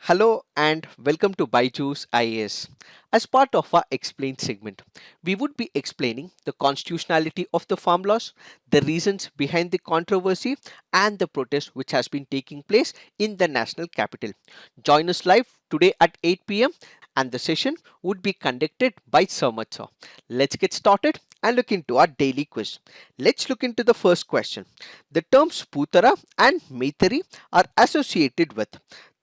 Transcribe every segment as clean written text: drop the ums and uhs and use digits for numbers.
Hello and welcome to Byju's IAS. As part of our explained segment, we would be explaining the constitutionality of the farm laws, the reasons behind the controversy, and the protest which has been taking place in the national capital. Join us live today at 8 p.m. and the session would be conducted by Samatsa. Let's get started and look into our daily quiz. Let's look into the first question. The terms Putara and Maitari are associated with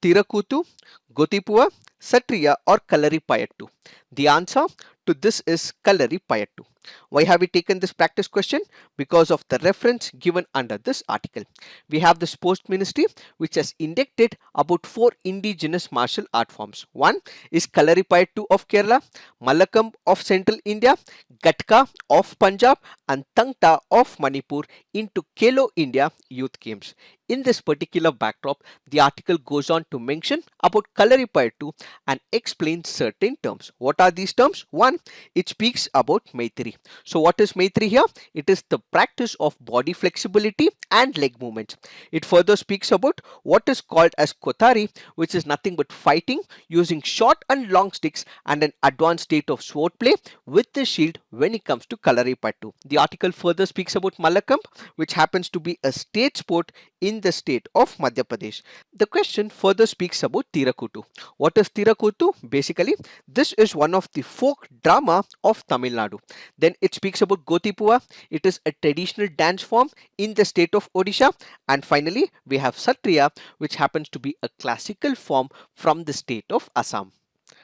Tirakutu, Gotipua, Satriya or Kalaripayattu? The answer to this is Kalaripayattu. Why have we taken this practice question? Because of the reference given under this article. We have the Sports Ministry which has inducted about four indigenous martial art forms. One is Kalaripayattu of Kerala, Malakam of Central India, Gatka of Punjab and Tangta of Manipur into Kelo India Youth Games. In this particular backdrop, the article goes on to mention about Kalaripayattu and explains certain terms. What are these terms? One, it speaks about Maitri. So what is Maitri here? It is the practice of body flexibility and leg movements. It further speaks about what is called as Kothari, which is nothing but fighting using short and long sticks and an advanced state of swordplay with the shield when it comes to Kalaripayattu. The article further speaks about Malakam, which happens to be a state sport in the state of Madhya Pradesh. The question further speaks about Tirakutu. What is Tirakutu? Basically, this is one of the folk drama of Tamil Nadu. Then it speaks about Gotipua. It is a traditional dance form in the state of Odisha. And finally, we have Satriya, which happens to be a classical form from the state of Assam.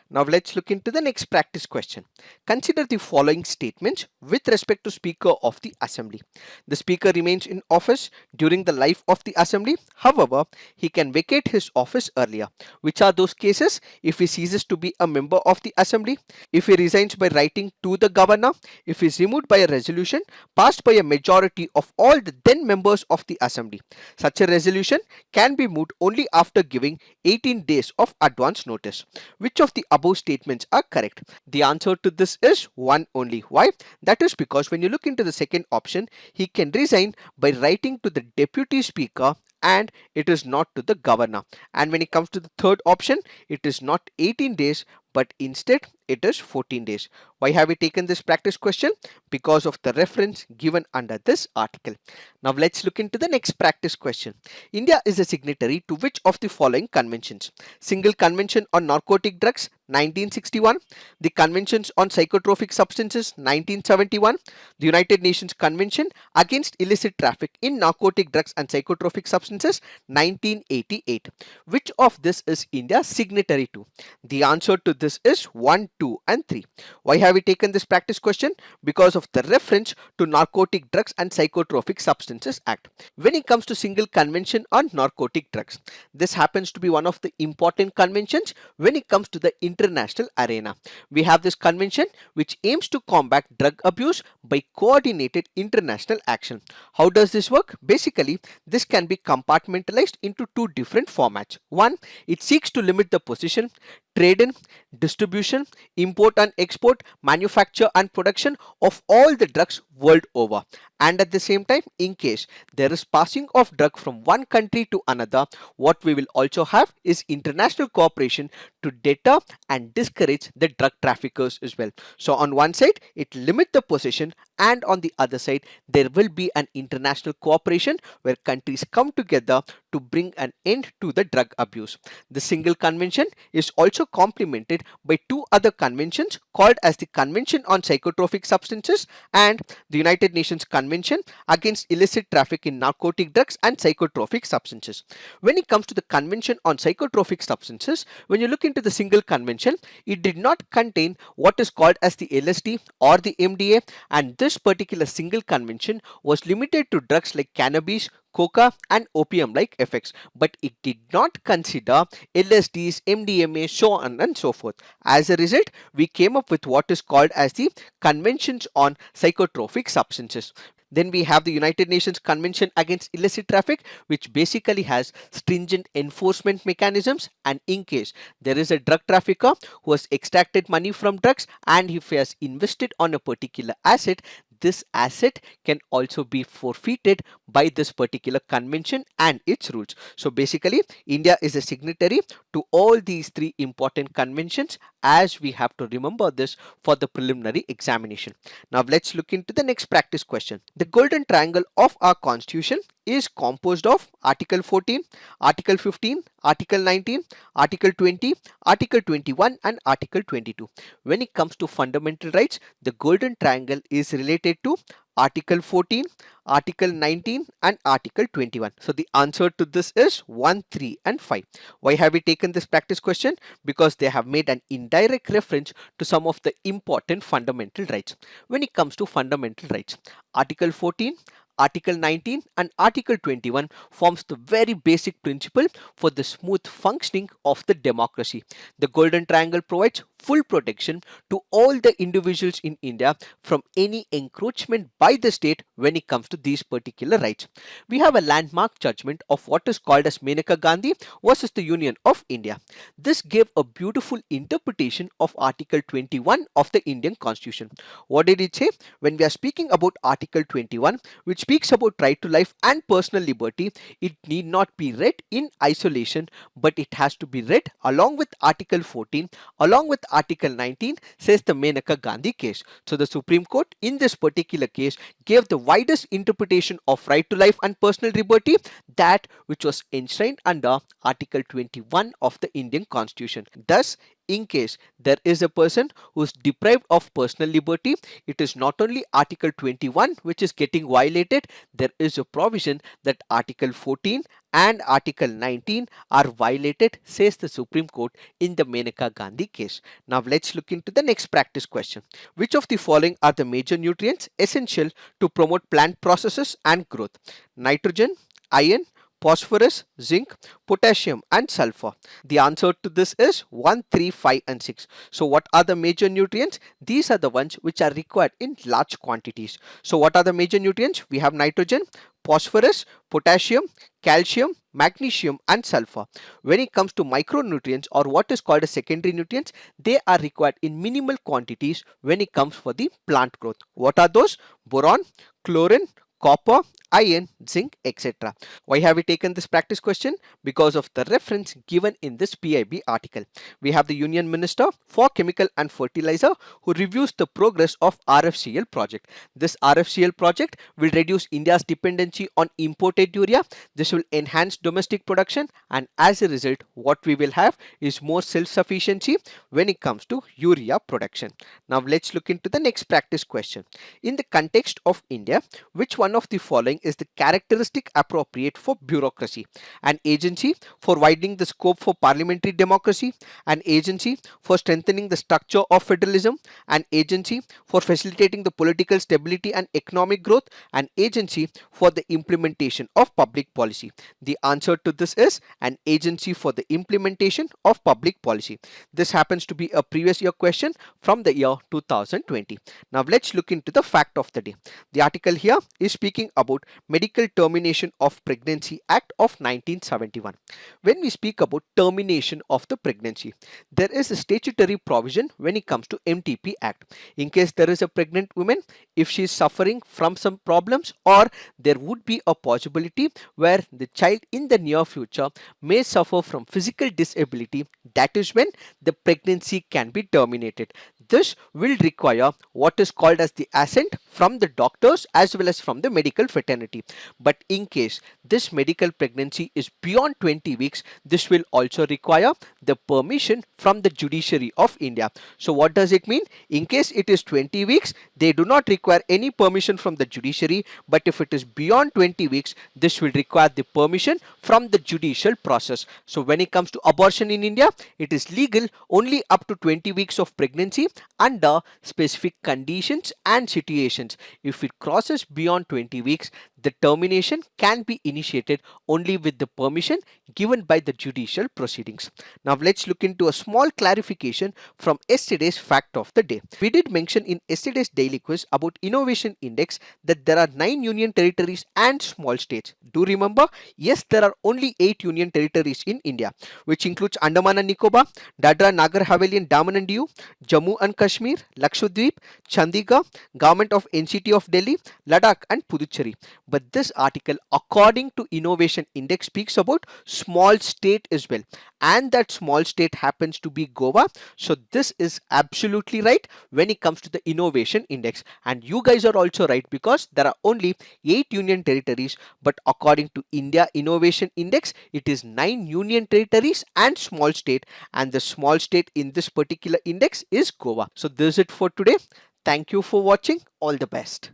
Now let's look into the next practice question. Consider the following statements with respect to Speaker of the Assembly. The Speaker remains in office during the life of the Assembly. However, he can vacate his office earlier. Which are those cases? If he ceases to be a member of the Assembly, if he resigns by writing to the Governor, if he is removed by a resolution passed by a majority of all the then members of the Assembly. Such a resolution can be moved only after giving 18 days of advance notice. Which of the above statements are correct? The answer to this is one only. Why? That is because when you look into the second option, he can resign by writing to the deputy speaker and it is not to the governor. And when it comes to the third option, it is not 18 days but instead it is 14 days. Why have we taken this practice question? Because of the reference given under this article. Now let's look into the next practice question. India is a signatory to which of the following conventions? Single Convention on Narcotic Drugs 1961, the Conventions on Psychotropic Substances 1971, the United Nations Convention Against Illicit Traffic in Narcotic Drugs and Psychotropic Substances 1988. Which of this is India signatory to? The answer to this is 1, 2 and 3. Why have we taken this practice question? Because of the reference to Narcotic Drugs and Psychotropic Substances Act. When it comes to Single Convention on Narcotic Drugs, this happens to be one of the important conventions when it comes to the international arena. We have this convention which aims to combat drug abuse by coordinated international action. How does this work? Basically, this can be compartmentalized into two different formats. One, it seeks to limit the possession, trade in, distribution, import and export, manufacture and production of all the drugs world over. And at the same time, in case there is passing of drug from one country to another, what we will also have is international cooperation to deter and discourage the drug traffickers as well. So on one side, it limits the possession and on the other side, there will be an international cooperation where countries come together to bring an end to the drug abuse. The single convention is also complemented by two other conventions called as the Convention on Psychotropic Substances and the United Nations Convention Against Illicit Traffic in Narcotic Drugs and Psychotropic Substances. When it comes to the Convention on Psychotropic Substances, when you look into the single convention, it did not contain what is called as the LSD or the MDA, and this particular single convention was limited to drugs like cannabis, coca and opium like effects, but it did not consider LSDs, MDMA, so on and so forth. As a result, we came up with what is called as the Conventions on Psychotropic Substances. Then we have the United Nations Convention Against Illicit Traffic, which basically has stringent enforcement mechanisms, and in case there is a drug trafficker who has extracted money from drugs and if he has invested on a particular asset, this asset can also be forfeited by this particular convention and its rules. So basically, India is a signatory to all these three important conventions, as we have to remember this for the preliminary examination. Now let's look into the next practice question. The golden triangle of our constitution is composed of Article 14, Article 15, Article 19, Article 20, Article 21 and Article 22. When it comes to fundamental rights, the golden triangle is related to Article 14, Article 19 and Article 21. So the answer to this is 1, 3 and 5. Why have we taken this practice question? Because they have made an indirect reference to some of the important fundamental rights. When it comes to fundamental rights, Article 14, Article 19 and Article 21 forms the very basic principle for the smooth functioning of the democracy. The Golden Triangle provides full protection to all the individuals in India from any encroachment by the state when it comes to these particular rights. We have a landmark judgment of what is called as Maneka Gandhi versus the Union of India. This gave a beautiful interpretation of Article 21 of the Indian Constitution. What did it say? When we are speaking about Article 21, which speaks about right to life and personal liberty, it need not be read in isolation, but it has to be read along with Article 14, along with Article 19, says the Maneka Gandhi case. So the Supreme Court in this particular case gave the widest interpretation of right to life and personal liberty, that which was enshrined under Article 21 of the Indian Constitution. Thus, in case there is a person who is deprived of personal liberty, it is not only Article 21 which is getting violated, there is a provision that Article 14 and Article 19 are violated, says the Supreme Court in the Maneka Gandhi case. Now let's look into the next practice question. Which of the following are the major nutrients essential to promote plant processes and growth? Nitrogen, iron, phosphorus, zinc, potassium and sulfur. The answer to this is 1, 3, 5 and 6. So what are the major nutrients? These are the ones which are required in large quantities. So what are the major nutrients? We have nitrogen, phosphorus, potassium, calcium, magnesium and sulfur. When it comes to micronutrients, or what is called as secondary nutrients, they are required in minimal quantities when it comes for the plant growth. What are those? Boron, chlorine, copper, iron, zinc, etc. Why have we taken this practice question? Because of the reference given in this PIB article. We have the Union Minister for Chemical and Fertilizer who reviews the progress of RFCL project. This RFCL project will reduce India's dependency on imported urea. This will enhance domestic production, and as a result, what we will have is more self-sufficiency when it comes to urea production. Now let's look into the next practice question. In the context of India, which one of the following is the characteristic appropriate for bureaucracy? An agency for widening the scope for parliamentary democracy, an agency for strengthening the structure of federalism, an agency for facilitating the political stability and economic growth, an agency for the implementation of public policy. The answer to this is an agency for the implementation of public policy. This happens to be a previous year question from the year 2020. Now let's look into the fact of the day. The article here is speaking about Medical Termination of Pregnancy Act of 1971. When we speak about termination of the pregnancy, there is a statutory provision when it comes to MTP Act. In case there is a pregnant woman, if she is suffering from some problems, or there would be a possibility where the child in the near future may suffer from physical disability, that is when the pregnancy can be terminated. This will require what is called as the assent from the doctors as well as from the medical fraternity. But in case this medical pregnancy is beyond 20 weeks, this will also require the permission from the judiciary of India. So what does it mean? In case it is 20 weeks, they do not require any permission from the judiciary, but if it is beyond 20 weeks, this will require the permission from the judicial process. So when it comes to abortion in India, it is legal only up to 20 weeks of pregnancy under specific conditions and situations. If it crosses beyond 20 weeks, The termination can be initiated only with the permission given by the judicial proceedings. Now let's look into a small clarification from yesterday's fact of the day. We did mention in yesterday's daily quiz about innovation index that there are 9 union territories and small states. Do remember? Yes, there are only 8 union territories in India, which includes Andaman and Nicobar, Dadra, Nagar Haveli and Daman and Diu, Jammu and Kashmir, Lakshadweep, Chandigarh, Government of NCT of Delhi, Ladakh and Puducherry. But this article, according to Innovation Index, speaks about small state as well, and that small state happens to be Goa. So this is absolutely right when it comes to the Innovation Index, and you guys are also right because there are only 8 union territories, but according to India Innovation Index, it is 9 union territories and small state, and the small state in this particular index is Goa. So this is it for today. Thank you for watching. All the best.